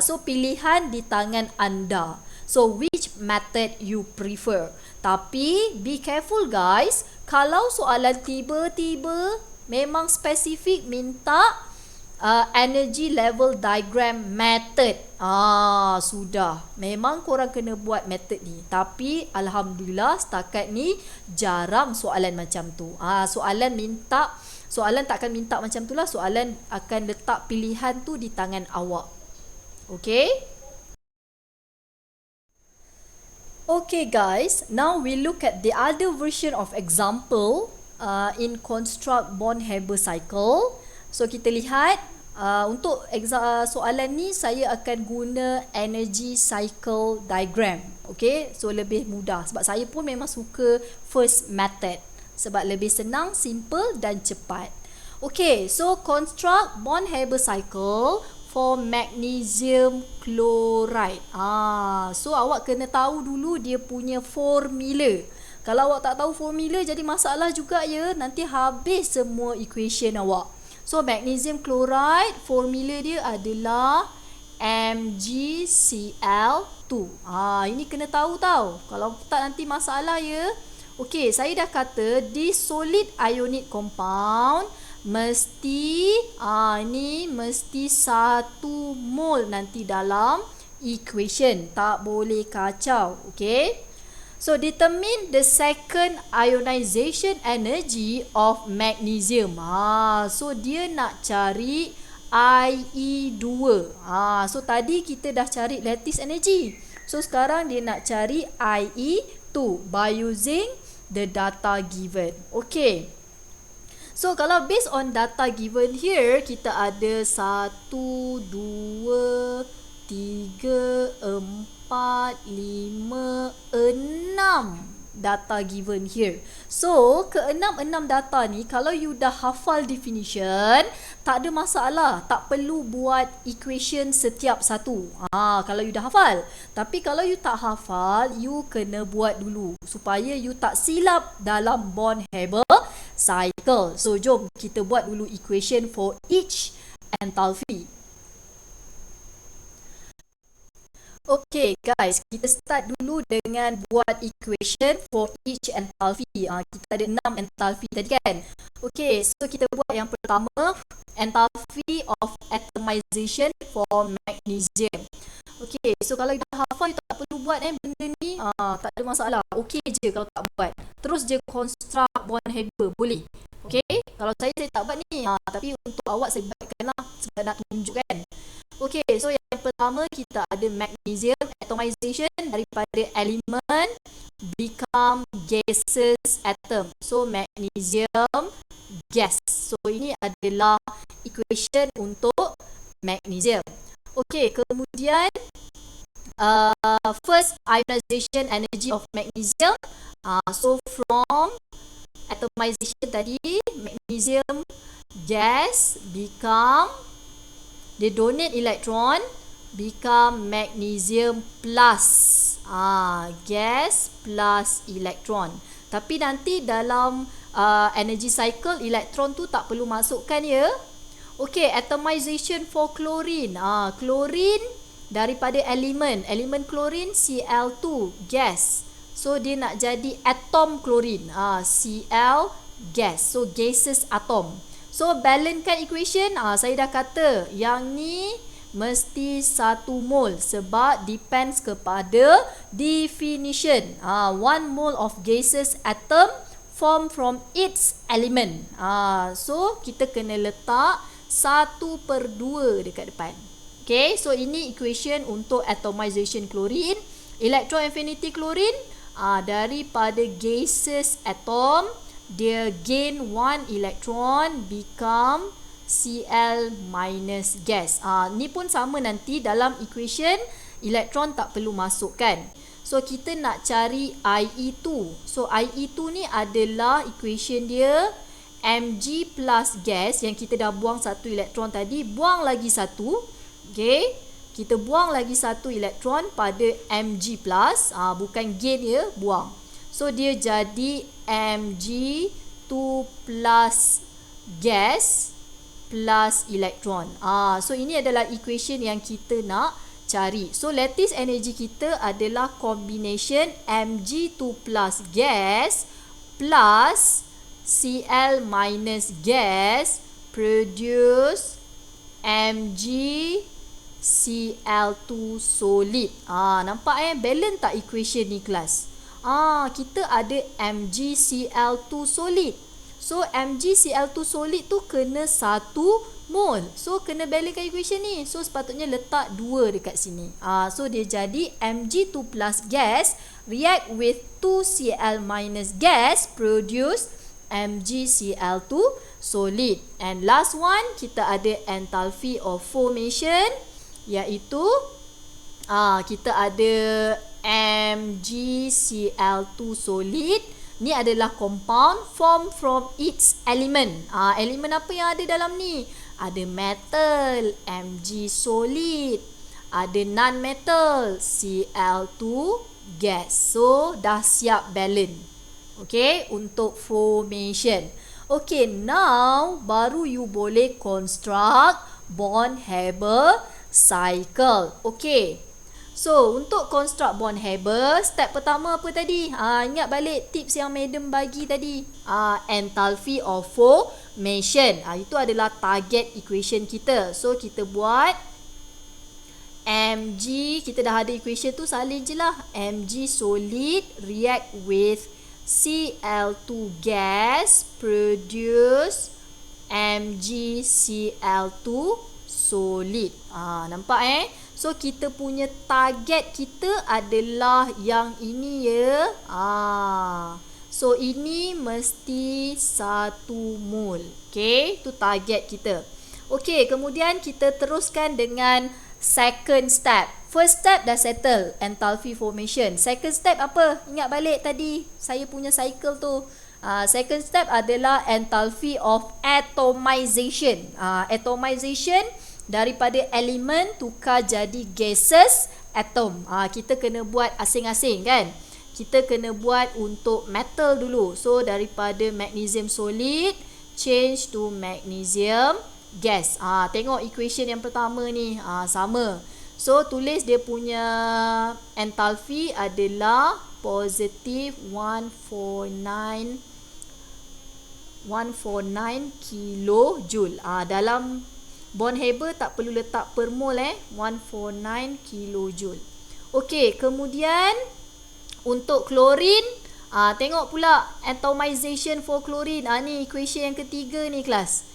So pilihan di tangan anda. So which method you prefer? Tapi be careful guys, kalau soalan tiba-tiba memang spesifik minta energy level diagram method, sudah, memang korang kena buat method ni. Tapi alhamdulillah setakat ni jarang soalan macam tu. Soalan takkan minta macam tu lah. Soalan akan letak pilihan tu di tangan awak. Okay? Okay guys, now we look at the other version of example in construct Born-Haber cycle. So kita lihat untuk soalan ni saya akan guna energy cycle diagram. Okay, so lebih mudah sebab saya pun memang suka first method sebab lebih senang, simple dan cepat. Okay, so construct Born-Haber cycle for magnesium chloride. So awak kena tahu dulu dia punya formula. Kalau awak tak tahu formula jadi masalah juga ya, nanti habis semua equation awak. So magnesium chloride formula dia adalah MgCl2. Ini kena tahu tau. Kalau tak nanti masalah ya. Okey, saya dah kata this solid ionic compound mesti ini mesti 1 mol nanti dalam equation. Tak boleh kacau. Okey. So determine the second ionization energy of magnesium. So dia nak cari IE2. So tadi kita dah cari lattice energy. So sekarang dia nak cari IE2 by using the data given. Okay. So kalau based on data given here, kita ada 1, 2, 3, 4, 5, 6 data given here. So ke-6 data ni kalau you dah hafal definition, tak ada masalah, tak perlu buat equation setiap satu. Kalau you dah hafal. Tapi kalau you tak hafal, you kena buat dulu supaya you tak silap dalam Born-Haber cycle. So jom kita buat dulu equation for each enthalpy. Okay guys, kita start dulu dengan buat equation for each enthalpy. Kita ada 6 enthalpy tadi kan. Okay, so kita buat yang pertama, enthalpy of atomization for magnesium. Okay, so kalau dah hafal, you tak perlu buat benda ni, tak ada masalah. Okay je kalau tak buat. Terus je construct Born-Haber, boleh. Okay, kalau saya tak buat ni, tapi untuk awak saya buatkan lah sebab nak tunjukkan. Okay, so yang pertama kita ada magnesium atomization daripada elemen become gaseous atom. So magnesium gas. So ini adalah equation untuk magnesium. Okay, kemudian first ionization energy of magnesium. So from atomization tadi, magnesium gas become, dia donate electron, become magnesium plus. Gas plus electron. Tapi nanti dalam energy cycle, elektron tu tak perlu masukkan ya. Okay, atomization for chlorine. Chlorine daripada elemen chlorine Cl2, gas. So dia nak jadi atom klorin. Cl gas. So gaseous atom. So balancekan equation. Saya dah kata yang ni mesti 1 mol sebab depends kepada definition. 1 mol of gaseous atom form from its element. So kita kena letak 1/2 dekat depan. Okay, so ini equation untuk atomization klorin. Electron affinity klorin daripada gaseous atom, dia gain 1 electron become Cl minus gas. Ni pun sama nanti dalam equation, elektron tak perlu masukkan. So kita nak cari IE2. So IE2 ni adalah equation dia Mg plus gas yang kita dah buang 1 elektron tadi, buang lagi 1. Okay, kita buang lagi 1 elektron pada Mg plus, bukan gain dia, buang. So dia jadi Mg2 plus gas plus elektron. So ini adalah equation yang kita nak cari. So lattice energy kita adalah combination Mg2 plus gas plus Cl minus gas produce Mg Cl2 solid. Nampak balance tak equation ni kelas? Kita ada MgCl2 solid. So MgCl2 solid tu kena 1 mol. So kena balancekan equation ni. So sepatutnya letak 2 dekat sini. So dia jadi Mg2 plus gas react with 2Cl minus gas produce MgCl2 solid. And last one, kita ada enthalpy of formation, iaitu kita ada MgCl2 solid. Ni adalah compound form from its element. Elemen apa yang ada dalam ni? Ada metal, Mg solid. Ada non-metal, Cl2 gas. So dah siap balance. Okay, untuk formation. Okay, now baru you boleh construct Born-Haber cycle. Okay, so untuk construct Born-Haber, step pertama apa tadi? Ingat balik tips yang madam bagi tadi. Enthalpy of formation. Itu adalah target equation kita. So kita buat Mg, kita dah ada equation tu, salin je lah. Mg solid react with Cl2 gas produce MgCl2 solid. Nampak So kita punya target kita adalah yang ini ya. So ini mesti 1 mol. Okay, tu target kita. Okay, kemudian kita teruskan dengan second step. First step dah settle, enthalpy formation. Second step apa? Ingat balik tadi saya punya cycle tu. Second step adalah enthalpy of atomization. Atomization daripada elemen tukar jadi gases atom. Kita kena buat asing-asing kan. Kita kena buat untuk metal dulu. So daripada magnesium solid change to magnesium gas. Tengok equation yang pertama ni, sama. So tulis dia punya enthalpy adalah positive 149 kilojoule. Dalam Born-Haber tak perlu letak per mol 149 kilojoule. Okey, kemudian untuk klorin, tengok pula atomization for klorin. Ni equation yang ketiga ni kelas.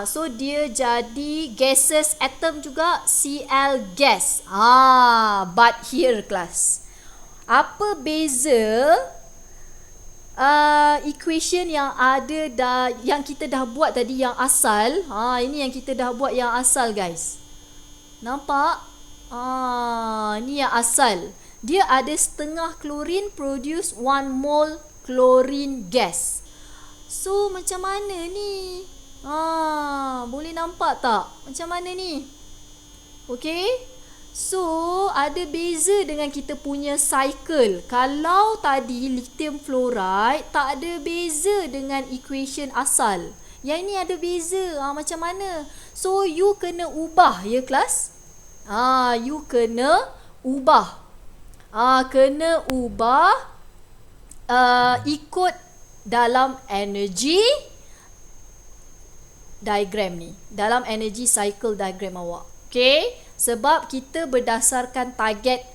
So dia jadi gaseous atom juga, Cl gas. But here class, apa beza equation yang ada yang kita dah buat tadi yang asal? Ini yang kita dah buat yang asal guys. Nampak? Ni yang asal. Dia ada setengah klorin produce 1 mol klorin gas. So macam mana ni? Boleh nampak tak macam mana ni? Okay, so ada beza dengan kita punya cycle. Kalau tadi lithium fluoride tak ada beza dengan equation asal, yang ini ada beza. Macam mana? So you kena ubah ya kelas. You kena ubah. Kena ubah ikut dalam energy diagram ni, dalam energy cycle diagram awak. Okay, sebab kita berdasarkan target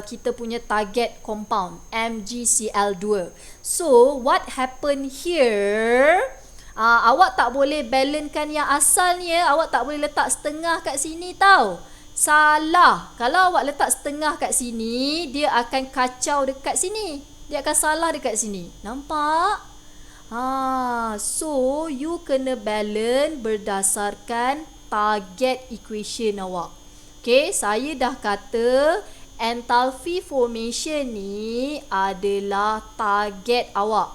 kita punya target compound MgCl2. So what happen here, awak tak boleh balancekan yang asal ni ya. Awak tak boleh letak setengah kat sini tau. Salah. Kalau awak letak setengah kat sini, dia akan kacau dekat sini. Dia akan salah dekat sini. Nampak? So you kena balance berdasarkan target equation awak. Okay, saya dah kata enthalpy formation ni adalah target awak.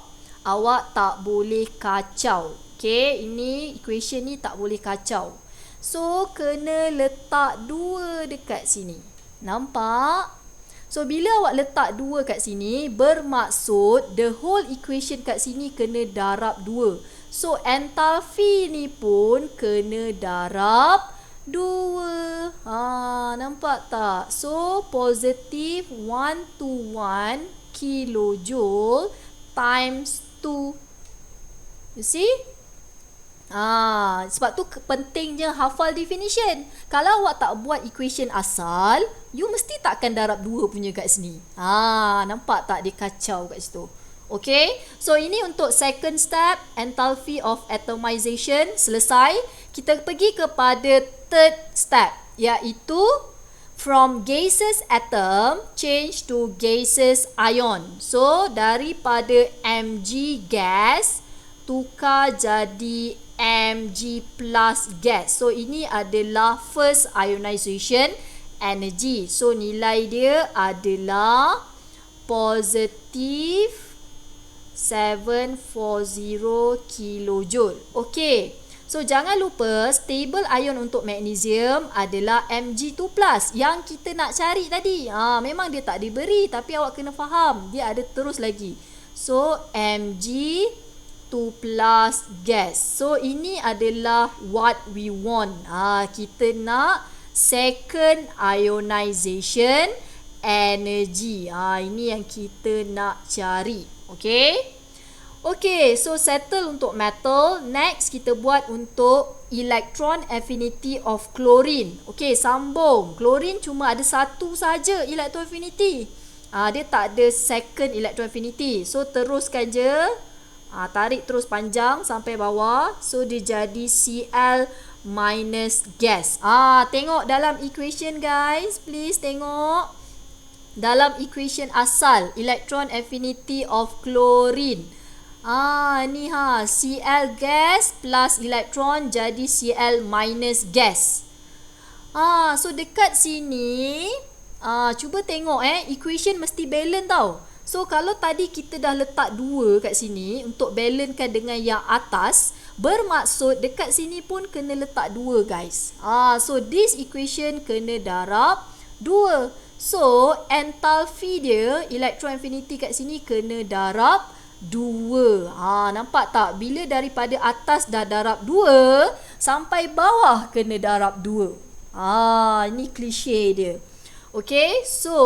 Awak tak boleh kacau. Okay, ini equation ni tak boleh kacau. So kena letak 2 dekat sini. Nampak? So bila awak letak 2 kat sini, bermaksud the whole equation kat sini kena darab 2. So enthalpy ni pun kena darab 2. Nampak tak? So positive 121 kilojoule times 2. You see? Sebab tu pentingnya hafal definition. Kalau awak tak buat equation asal, you mesti tak akan darab 2 punya kat sini. Nampak tak dia kacau kat situ? Okay, so ini untuk second step, enthalpy of atomization selesai. Kita pergi kepada third step, iaitu from gaseous atom change to gaseous ion. So daripada Mg gas tukar jadi Mg plus gas. So ini adalah first ionization energy. So nilai dia adalah positive 740 kilojoule. Okey. So jangan lupa stable ion untuk magnesium adalah Mg2+, yang kita nak cari tadi. Memang dia tak diberi, tapi awak kena faham dia ada terus lagi. So Mg2+ gas. So ini adalah what we want. Kita nak second ionization energy. Ini yang kita nak cari. Okay, so settle untuk metal. Next kita buat untuk electron affinity of chlorine. Okay, sambung. Chlorine cuma ada satu saja electron affinity. Dia tak ada second electron affinity. So teruskan je. Tarik terus panjang sampai bawah. So dia jadi Cl minus gas. Tengok dalam equation guys. Please tengok. Dalam equation asal, electron affinity of chlorine. Ni Cl gas plus elektron jadi Cl minus gas. So dekat sini cuba tengok equation mesti balance tau. So kalau tadi kita dah letak 2 kat sini untuk balancekan dengan yang atas, bermaksud dekat sini pun kena letak 2 guys. So this equation kena darab 2. So enthalpy dia, electron affinity kat sini kena darab 2. Nampak tak? Bila daripada atas dah darab 2, sampai bawah kena darab 2. Ini klise dia. Okay, so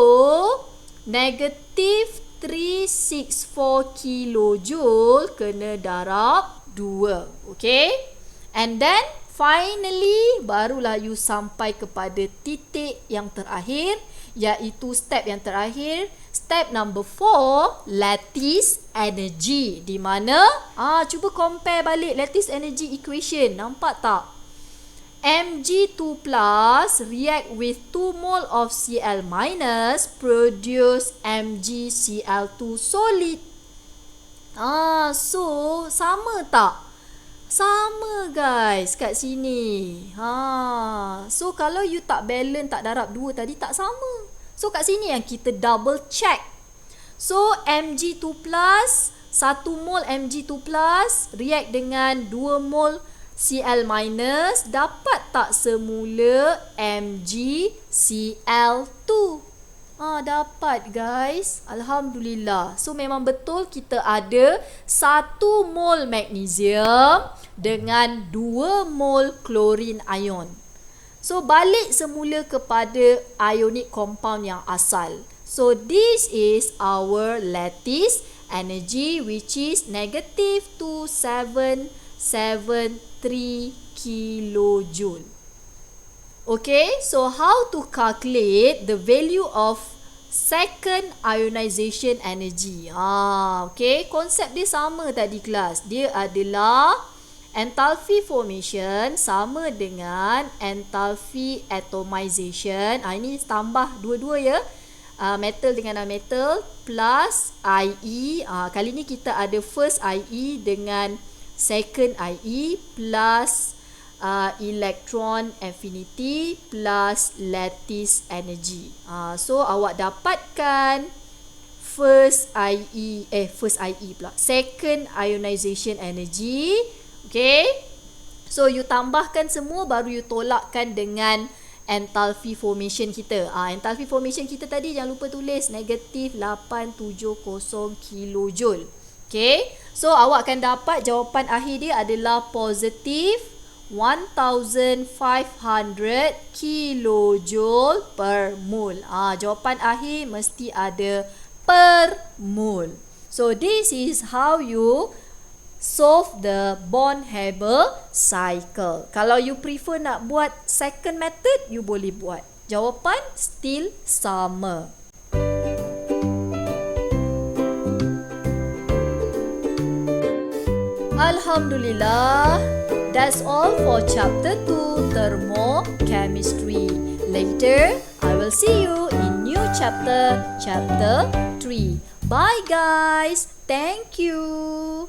negative 364 kilojoule kena darab 2. Okay, and then finally barulah you sampai kepada titik yang terakhir, iaitu step yang terakhir, step number 4, lattice energy. Di mana cuba compare balik lattice energy equation. Nampak tak? Mg2 plus react with 2 mole of Cl minus produce MgCl2 solid. So sama tak? Sama guys kat sini. So kalau you tak balance, tak darab 2 tadi, tak sama. So kat sini yang kita double check. So Mg2 plus 1 mol Mg2 plus react dengan 2 mol Cl minus, dapat tak semula MgCl2? Dapat guys. Alhamdulillah. So memang betul kita ada 1 mol magnesium dengan 2 mol chlorine ion. So balik semula kepada ionic compound yang asal. So this is our lattice energy, which is negative 2773 kilojoule. Okay, so how to calculate the value of second ionization energy? Okay, konsep dia sama tadi kelas. Dia adalah enthalpy formation sama dengan enthalpy atomization. Ini tambah dua-dua ya. Metal dengan non-metal plus IE. Kali ni kita ada first IE dengan second IE plus electron affinity plus lattice energy. So awak dapatkan second ionization energy. Okay, so you tambahkan semua, baru you tolakkan dengan enthalpy formation kita. Enthalpy formation kita tadi jangan lupa tulis negatif 870 kilojoule. Okay, so awak akan dapat jawapan akhir dia adalah positif 1500 kilojoule per mole. Jawapan akhir mesti ada per mole. So this is how you solve the Born-Haber cycle. Kalau you prefer nak buat second method, you boleh buat. Jawapan still sama. Alhamdulillah, that's all for chapter 2 thermochemistry. Later, I will see you in new chapter 3. Bye guys. Thank you.